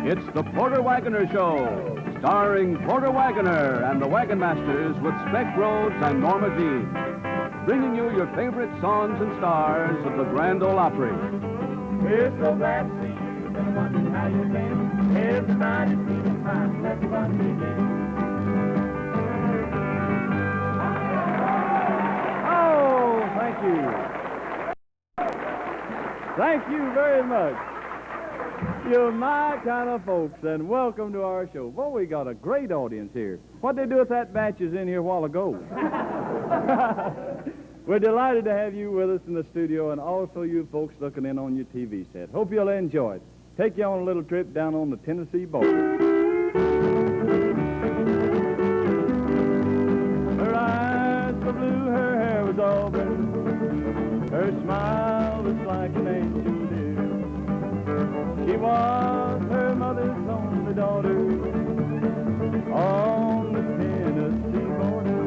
It's the Porter Wagoner Show, starring Porter Wagoner and the Wagonmasters with Speck, Rhodes, and Norma Jean, bringing you your favorite songs and stars of the Grand Ole Opry. We're so glad to see you, been wondering how you've been. Everybody's feeling fine, let's run begin. Oh, thank you. Thank you very much. You're my kind of folks, and welcome to our show. Boy, we got a great audience here. What'd they do with that batches in here a while ago? We're delighted to have you with us in the studio, and also you folks looking in on your TV set. Hope you'll enjoy it. Take you on a little trip down on the Tennessee border. Her eyes were blue, her hair was auburn. Her smile was like an angel dear. She was her mother's only daughter on the Tennessee border.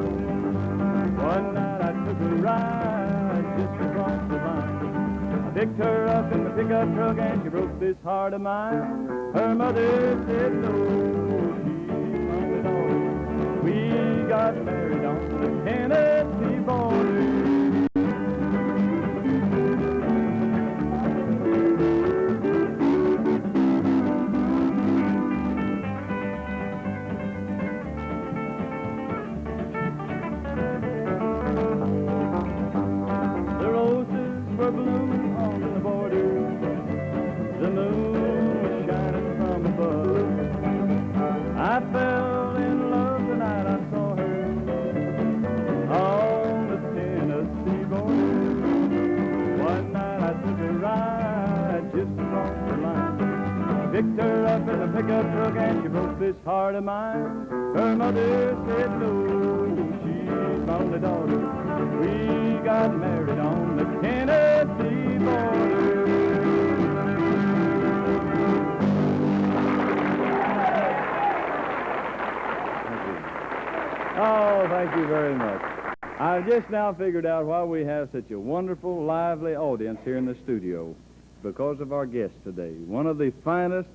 One night I took a ride just across the line. I picked her up in the pickup truck and she broke this heart of mine. Her mother said no, she's my only daughter. We got married on the Tennessee border. Blooming on the border, the moon was shining from above. I fell in love the night I saw her on the Tennessee border. One night I took a ride just across the line. Picked her up in the pickup truck and she broke this heart of mine. Her mother said no, she's my only daughter. We got married on the Tennessee border. Thank you. Oh, thank you very much. I just now figured out why we have such a wonderful, lively audience here in the studio. Because of our guest today, one of the finest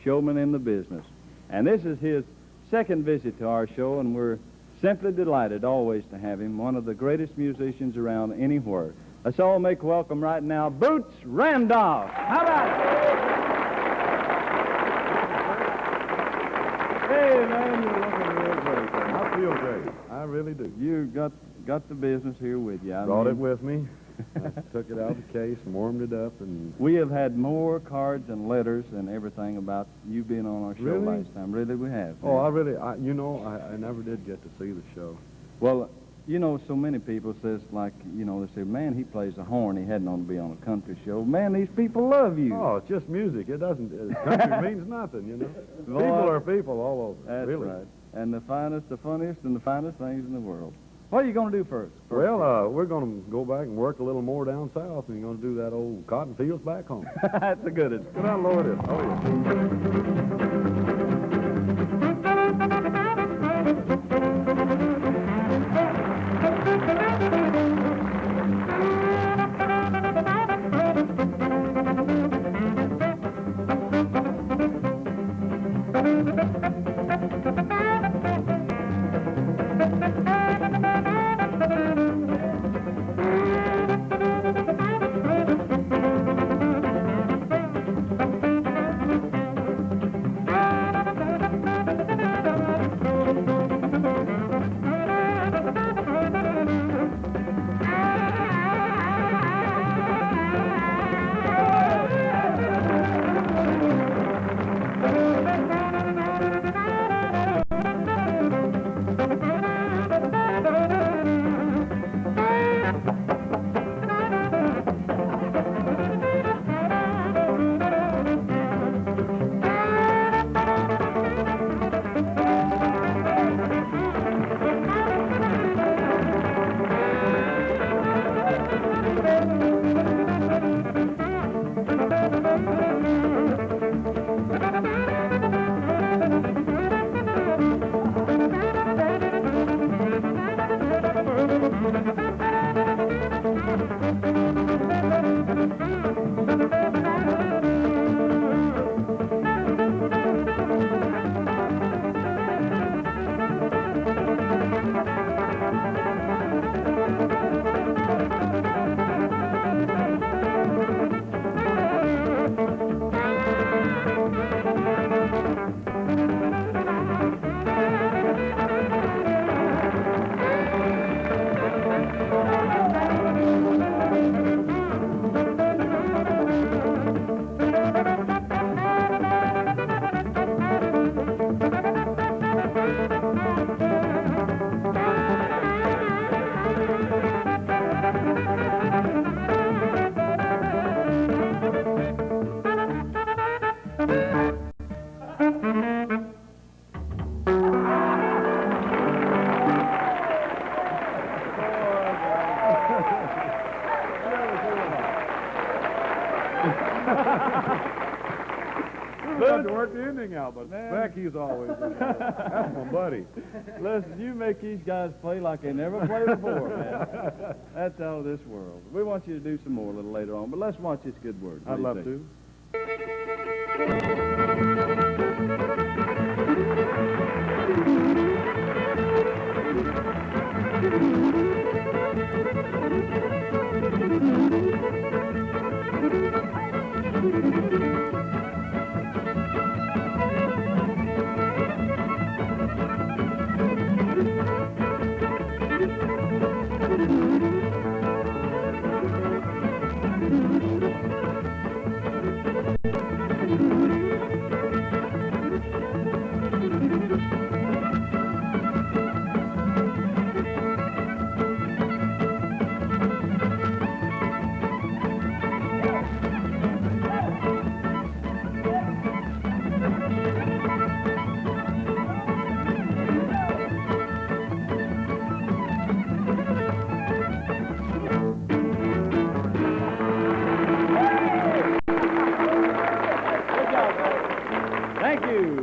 showmen in the business. And this is his second visit to our show, and we're simply delighted always to have him, one of the greatest musicians around anywhere. Let's all make welcome right now, Boots Randolph. How about it? Hey, man, you're looking real great. I feel great. I really do. You got the business here with you. Brought it with me. I took it out of the case and warmed it up. And we have had more cards and letters and everything about you being on our show Really? last time. Really, we have. Oh, I never did get to see the show. Well, you know, so many people says, like, you know, they say, man, he plays the horn. He hadn't ought to be on a country show. Man, these people love you. Oh, it's just music. It doesn't, country means nothing, you know. Well, People are people all over. That's really. right. And the finest, the funniest, and the finest things in the world. What are you going to do first? Well, we're going to go back and work a little more down south, and you're going to do that old cotton fields back home. That's a good one. Good on, Lord. Oh, We have to work the ending out, but Speck, he's always that's my buddy. Listen, you make these guys play like they never played before, man. That's out of this world. We want you to do some more a little later on, but let's watch this good word. I'd love to.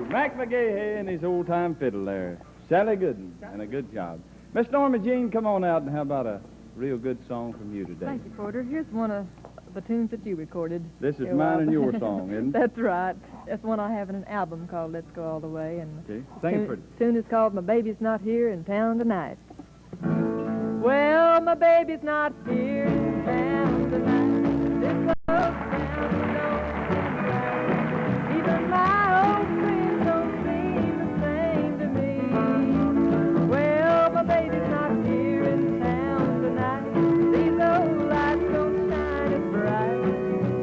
Mack MaGaha and his old-time fiddle there. Sally Goodin, and a good job. Miss Norma Jean, come on out and how about a real good song from you today? Thank you, Porter. Here's one of the tunes that you recorded. This is mine and your song, isn't it? That's right. That's one I have in an album called Let's Go All the Way. And Okay, sing it for tune is called My Baby's Not Here in Town Tonight. Well, my baby's not here in town tonight. This old town don't seem right. Even my old friends don't seem the same to me. Well, my baby's not here in town tonight. These old lights don't shine as bright.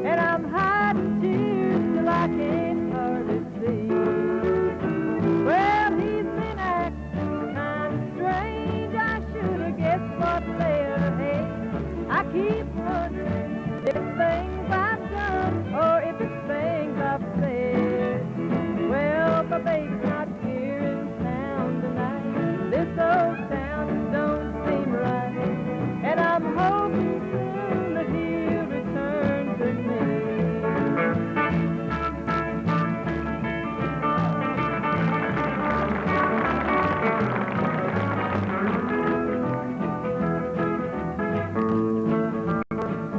And I'm hiding tears till I can't hardly see. Well, he's been acting kind of strange. I should have guessed what lay ahead. I keep wondering if things I've done or if it's things I've said. Well, my baby's not here in town tonight. This old town don't seem right. And I'm hoping soon that he'll return to me.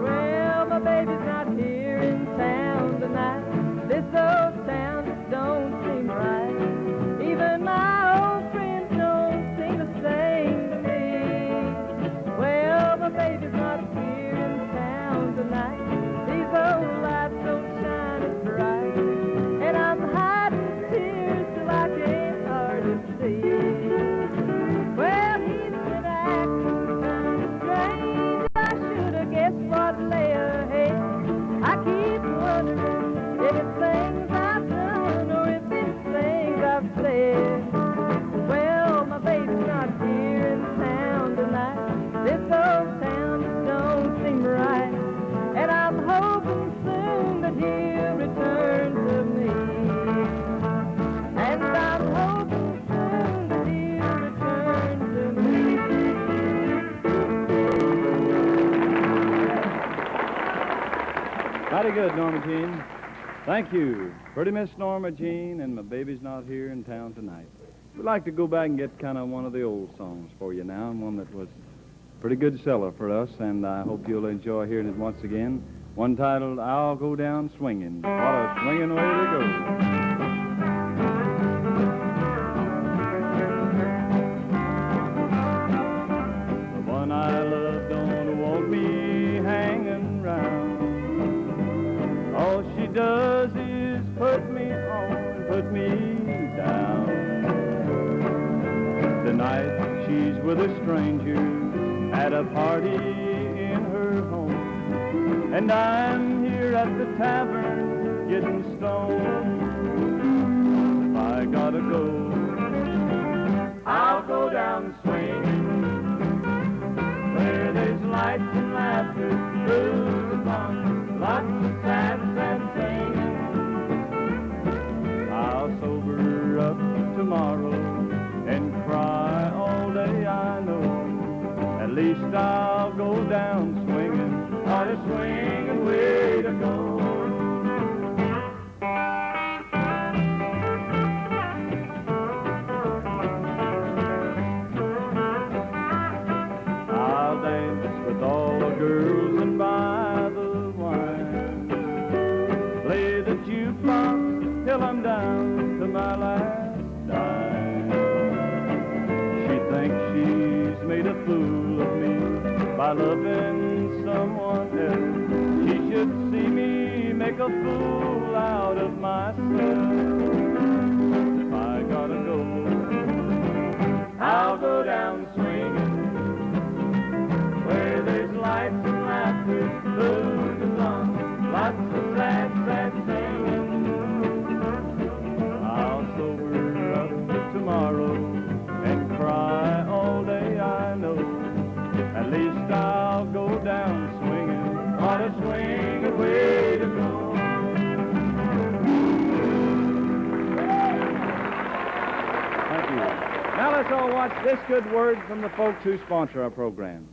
Well, my baby's not here in town tonight. This old town just don't seem right. Even my old friends don't seem the same to me. Well, my baby's not here in town tonight. These old lights don't shine as bright. And I'm hiding tears till I can't hardly see. Well, he's been acting kind of strange. I should have guessed what lay ahead. I keep wondering if it's things I've done or if it's things I've said. Well, my baby's not here in town tonight. This old town just don't seem right. And I'm hoping soon that he'll return to me. And I'm hoping soon that he'll return to me. Mighty good, Norma Jean. Thank you. Pretty Miss Norma Jean and My Baby's Not Here in Town Tonight. We'd like to go back and get kind of one of the old songs for you now, and one that was a pretty good seller for us, and I hope you'll enjoy hearing it once again. One titled, I'll Go Down Swinging. What a swinging way to go. The one I love don't want me hanging round. All she does is put me on, put me down. Tonight she's with a stranger at a party in her home, and I'm here at the tavern getting stoned. If I gotta go, I'll go down swinging, where there's lights and laughter through the pond, lots of sad, sad singing. I'll sober up tomorrow and cry all day, I know. At least I'll go down swinging, on a swinging way to go. till I'm down to my last dime. She thinks she's made a fool of me by loving someone else. She should see me make a fool out of myself. If I gotta go, I'll go down swinging where there's lights and laughter, blues and songs, lots of sad, sad singing. I'll sober up tomorrow and cry all day, I know. At least I'll go down swinging. What a swinging way to go. Thank you. Now let's all watch this good word from the folks who sponsor our program.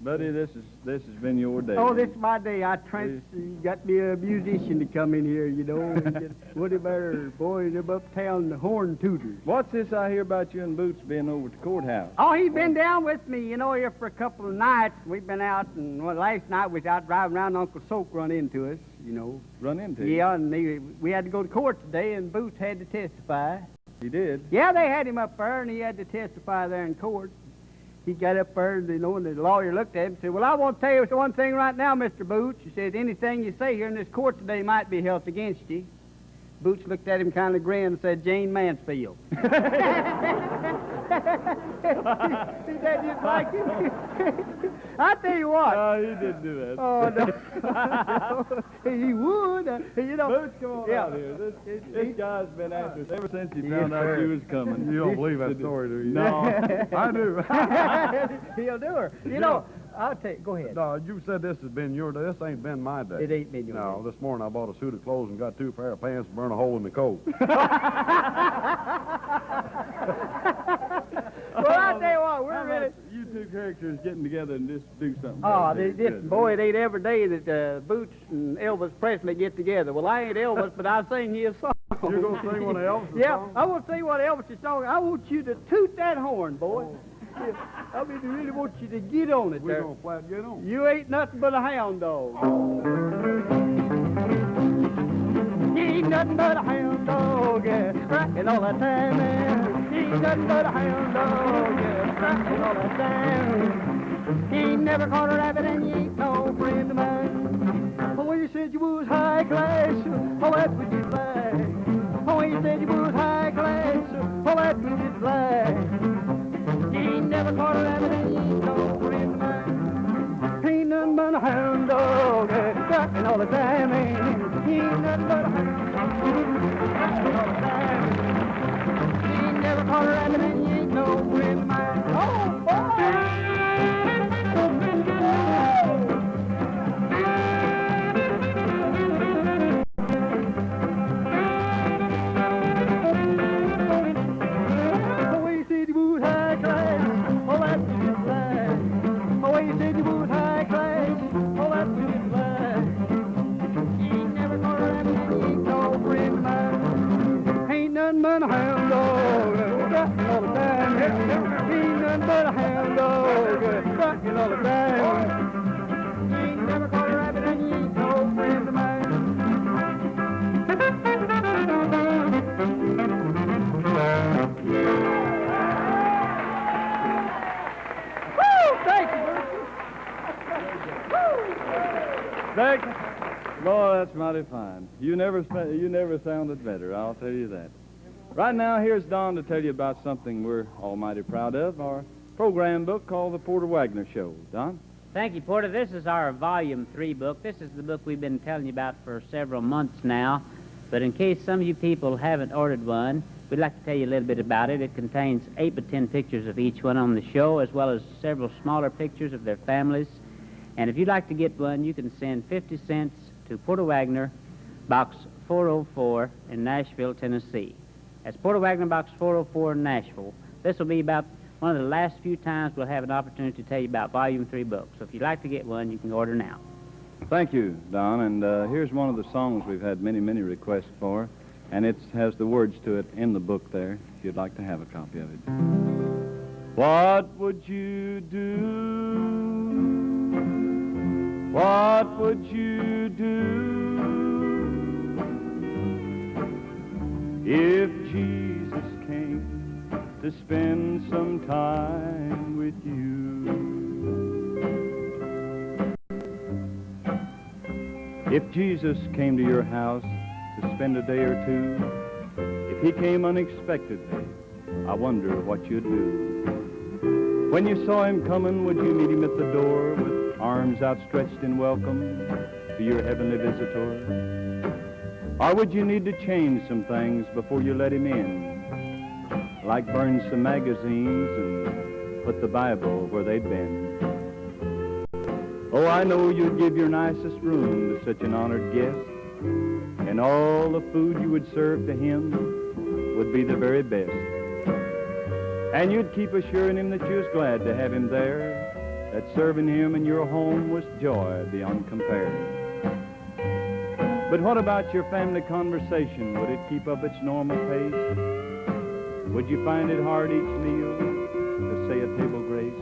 Buddy, this has been your day. Oh, this is my day. Trent got me a musician to come in here, you know. And get Woody Bear, boys, them uptown horn tooters. What's this I hear about you and Boots being over at the courthouse? Oh, he's been down with me, you know, here for a couple of nights. We've been out, and last night we was out driving around. Uncle Soak run into us, you know. Run into you? Yeah, and we had to go to court today, and Boots had to testify. He did? Yeah, they had him up there, and he had to testify there in court. He got up there, you know, and the lawyer looked at him and said, well, I want to tell you one thing right now, Mr. Boots. He said, anything you say here in this court today might be held against you. Boots looked at him, kind of grinned, and said, Jane Mansfield. He said, just like him. I tell you what. No, he didn't do that. Oh, no. He would. You know. Boots, come on out here. This guy's been after us ever since he found out she was coming. You don't believe that story, do you? No. I do. He'll do her. You know, I'll tell you. Go ahead. No, you said this has been your day. This ain't been my day. It ain't been your No, day. this morning I bought a suit of clothes and got 2 pair of pants to burn a hole in the coat. Well, I'll tell you what, we're ready. You two characters getting together and just do something. Oh, That's this good. boy, it ain't every day that Boots and Elvis Presley get together. Well, I ain't Elvis, but I'll sing you a song. You're going to sing one of Elvis's Yeah, songs? I want to sing one of Elvis's songs. I want you to toot that horn, boy. Yeah, I mean, I really want you to get on it We're there. going to flat get on. You ain't nothing but a hound dog. You ain't nothing but a hound dog, yeah, cracking all the time, man. You ain't nothing but a hound dog, yeah, cracking all the time. You ain't never caught a rabbit and you ain't no friend of mine. Oh, when you said you was high class, oh, that was just lie. Oh, when you said you was high class, oh, that was just lie. You ain't never caught a rabbit and you ain't no friend of mine. Ain't nothing but a hound dog, cracking all the time, man. Ain't nothing but a hound dog, cracking all the time. You ain't never caught a rabbit and you ain't no friend of mine. Oh, boy! But a hound dog, cracking all the time. Ain't nothing but a hound dog, cracking all the time. You ain't never caught a rabbit and you ain't no friend of mine. Woo! Thank you, Thank you. Boy, that's mighty fine. You never sounded better, I'll tell you that. Right now, here's Don to tell you about something we're almighty proud of, our program book called The Porter Wagoner Show. Don? Thank you, Porter. This is our Volume 3 book. This is the book we've been telling you about for several months now. But in case some of you people haven't ordered one, we'd like to tell you a little bit about it. It contains 8 by 10 pictures of each one on the show, as well as several smaller pictures of their families. And if you'd like to get one, you can send 50 cents to Porter Wagoner, Box 404 in Nashville, Tennessee. That's Porter Wagoner, Box 404 in Nashville. This will be about one of the last few times we'll have an opportunity to tell you about Volume 3 books. So if you'd like to get one, you can order now. Thank you, Don. And here's one of the songs we've had many, many requests for, and it has the words to it in the book there, if you'd like to have a copy of it. What would you do? What would you do came to spend some time with you. If Jesus came to your house to spend a day or two, if he came unexpectedly, I wonder what you'd do. When you saw him coming, would you meet him at the door with arms outstretched in welcome to your heavenly visitor? Or would you need to change some things before you let him in, like burn some magazines and put the Bible where they'd been? Oh, I know you'd give your nicest room to such an honored guest, and all the food you would serve to him would be the very best. And you'd keep assuring him that you was glad to have him there, that serving him in your home was joy beyond compare. But what about your family conversation? Would it keep up its normal pace? Would you find it hard each meal to say a table grace?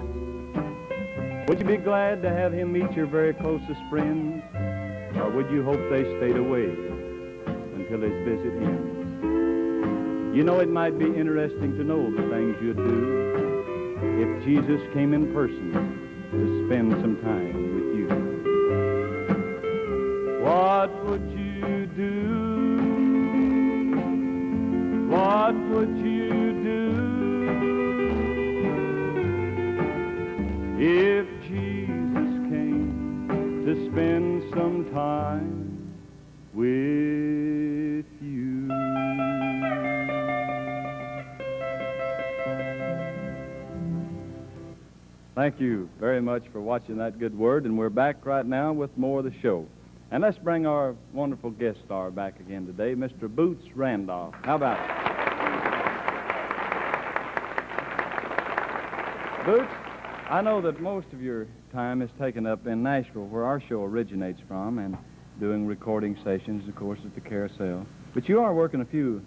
Would you be glad to have him meet your very closest friends? Or would you hope they stayed away until his visit ends? You know, it might be interesting to know the things you'd do if Jesus came in person to spend some time with you. What would you do? What would you do if Jesus came to spend some time with you? Thank you very much for watching that good word, and we're back right now with more of the show. And let's bring our wonderful guest star back again today, Mr. Boots Randolph. How about it? Boots, I know that most of your time is taken up in Nashville, where our show originates from, and doing recording sessions, of course, at the Carousel. But you are working a few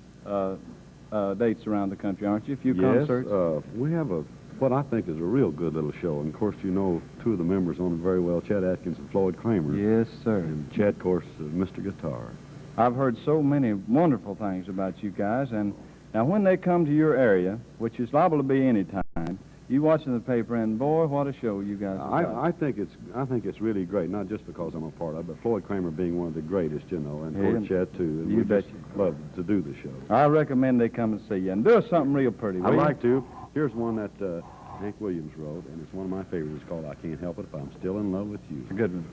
dates around the country, aren't you? A few concerts? Yes, we have what I think is a real good little show. And, of course, you know two of the members on it very well, Chet Atkins and Floyd Kramer. Yes, sir. And Chet, of course, is Mr. Guitar. I've heard so many wonderful things about you guys, and now when they come to your area, which is liable to be any time, you watching the paper, and boy, what a show you guys have got. I think it's really great, not just because I'm a part of it, but Floyd Kramer being one of the greatest, you know, and of course Chet, too. And you we bet just you. love to do the show. I recommend they come and see you, and do us something real pretty, will I'd you? like to. Here's one that Hank Williams wrote, and it's one of my favorites. It's called I Can't Help It If I'm Still in Love with You. It's a good one.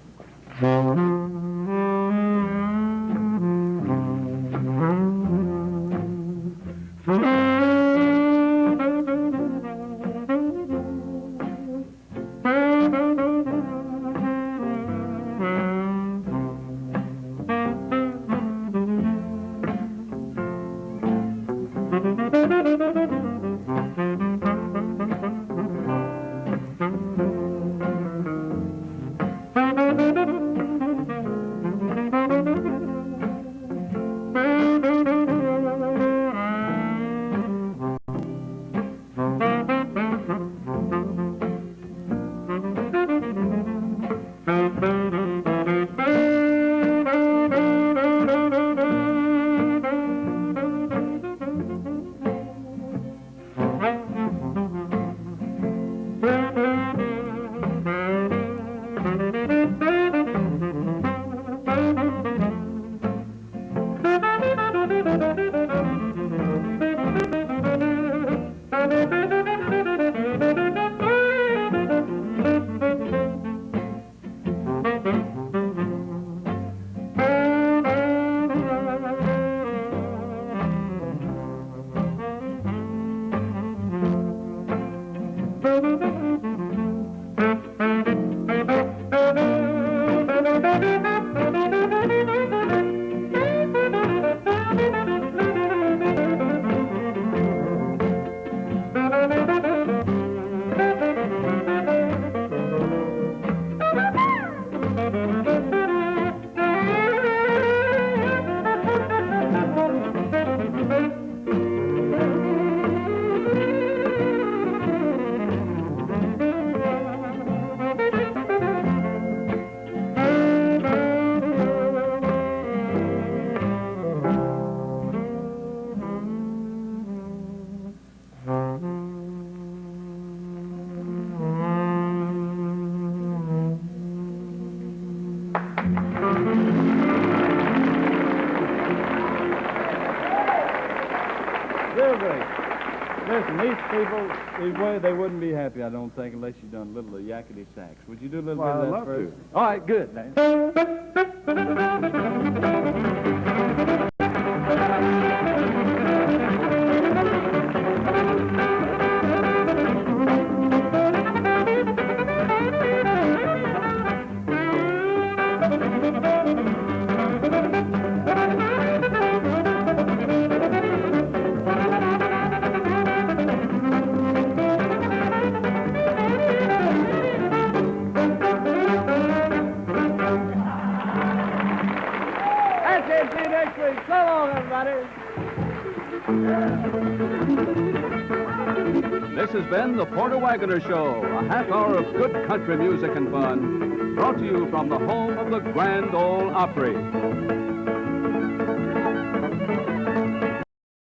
Listen, these people, they wouldn't be happy, I don't think, unless you done a little of Yakety sax. Would you do a little Well, bit of I'd that love first? to. All right, good. That's it. See you next week. So long, everybody. This has been the Porter Wagoner Show, a half hour of good country music and fun, brought to you from the home of the Grand Ole Opry.